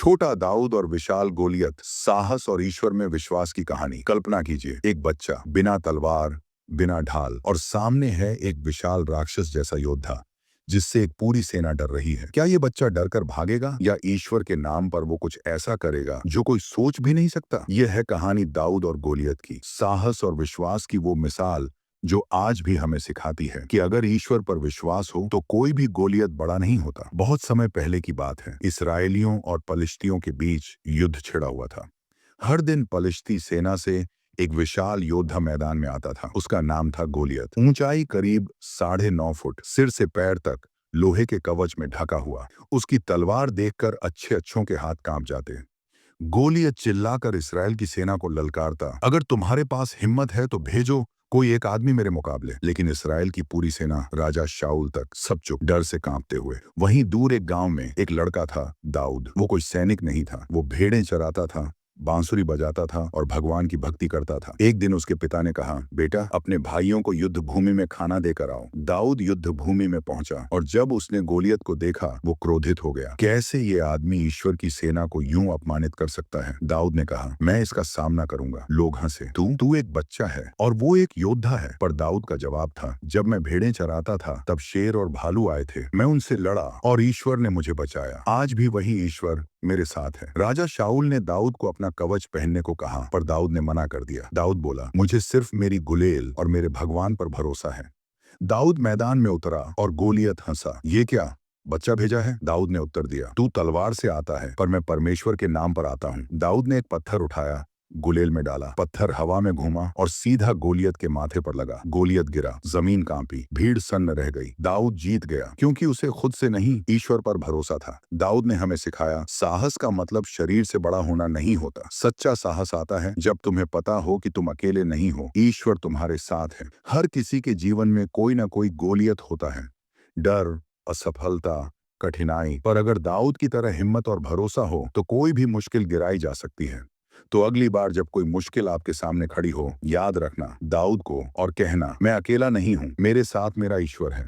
छोटा दाऊद और विशाल गोलियत, साहस और ईश्वर में विश्वास की कहानी। कल्पना कीजिए, एक बच्चा बिना तलवार, बिना ढाल, और सामने है एक विशाल राक्षस जैसा योद्धा जिससे एक पूरी सेना डर रही है। क्या ये बच्चा डरकर भागेगा या ईश्वर के नाम पर वो कुछ ऐसा करेगा जो कोई सोच भी नहीं सकता? यह है कहानी दाऊद और गोलियत की, साहस और विश्वास की वो मिसाल जो आज भी हमें सिखाती है कि अगर ईश्वर पर विश्वास हो तो कोई भी गोलियत बड़ा नहीं होता। बहुत समय पहले की बात है, इसराइलियों और पलिश्तियों के बीच युद्ध छिड़ा हुआ था। हर दिन पलिश्ती सेना से एक विशाल योद्धा मैदान में आता था। उसका नाम था गोलियत। ऊंचाई करीब 9.5 फुट, सिर से पैर तक लोहे के कवच में ढका हुआ। उसकी तलवार देखकर अच्छे अच्छों के हाथ कांप जाते। गोलियत चिल्लाकर इसराइल की सेना को ललकारता, अगर तुम्हारे पास हिम्मत है तो भेजो कोई एक आदमी मेरे मुकाबले। लेकिन इसराइल की पूरी सेना, राजा शाऊल तक, सब चुप, डर से कांपते हुए। वहीं दूर एक गांव में एक लड़का था, दाऊद। वो कोई सैनिक नहीं था, वो भेड़ें चराता था, बांसुरी बजाता था और भगवान की भक्ति करता था। एक दिन उसके पिता ने कहा, बेटा, अपने भाइयों को युद्ध भूमि में खाना देकर आओ। दाऊद युद्ध भूमि में पहुंचा और जब उसने गोलियत को देखा वो क्रोधित हो गया। कैसे ये आदमी ईश्वर की सेना को यूं अपमानित कर सकता है? दाऊद ने कहा, मैं इसका सामना करूंगा। लोग हंसे, तू एक बच्चा है और वो एक योद्धा है। पर दाऊद का जवाब था, जब मैं भेड़ें चराता था तब शेर और भालू आए थे, मैं उनसे लड़ा और ईश्वर ने मुझे बचाया। आज भी वही ईश्वर मेरे साथ है। राजा शाऊल ने दाऊद को अपना कवच पहनने को कहा, पर दाऊद ने मना कर दिया। दाऊद बोला, मुझे सिर्फ मेरी गुलेल और मेरे भगवान पर भरोसा है। दाऊद मैदान में उतरा और गोलियत हंसा, ये क्या बच्चा भेजा है? दाऊद ने उत्तर दिया, तू तलवार से आता है पर मैं परमेश्वर के नाम पर आता हूँ। दाऊद ने एक पत्थर उठाया, गुलेल में डाला, पत्थर हवा में घूमा और सीधा गोलियत के माथे पर लगा। गोलियत गिरा, जमीन कांपी, भीड़ सन्न रह गई। दाऊद जीत गया क्योंकि उसे खुद से नहीं, ईश्वर पर भरोसा था। दाऊद ने हमें सिखाया, साहस का मतलब शरीर से बड़ा होना नहीं होता। सच्चा साहस आता है जब तुम्हें पता हो कि तुम अकेले नहीं हो, ईश्वर तुम्हारे साथ है। हर किसी के जीवन में कोई ना कोई गोलियत होता है, डर, असफलता, कठिनाई। पर अगर दाऊद की तरह हिम्मत और भरोसा हो तो कोई भी मुश्किल गिराई जा सकती है। तो अगली बार जब कोई मुश्किल आपके सामने खड़ी हो, याद रखना दाऊद को और कहना, मैं अकेला नहीं हूं, मेरे साथ मेरा ईश्वर है।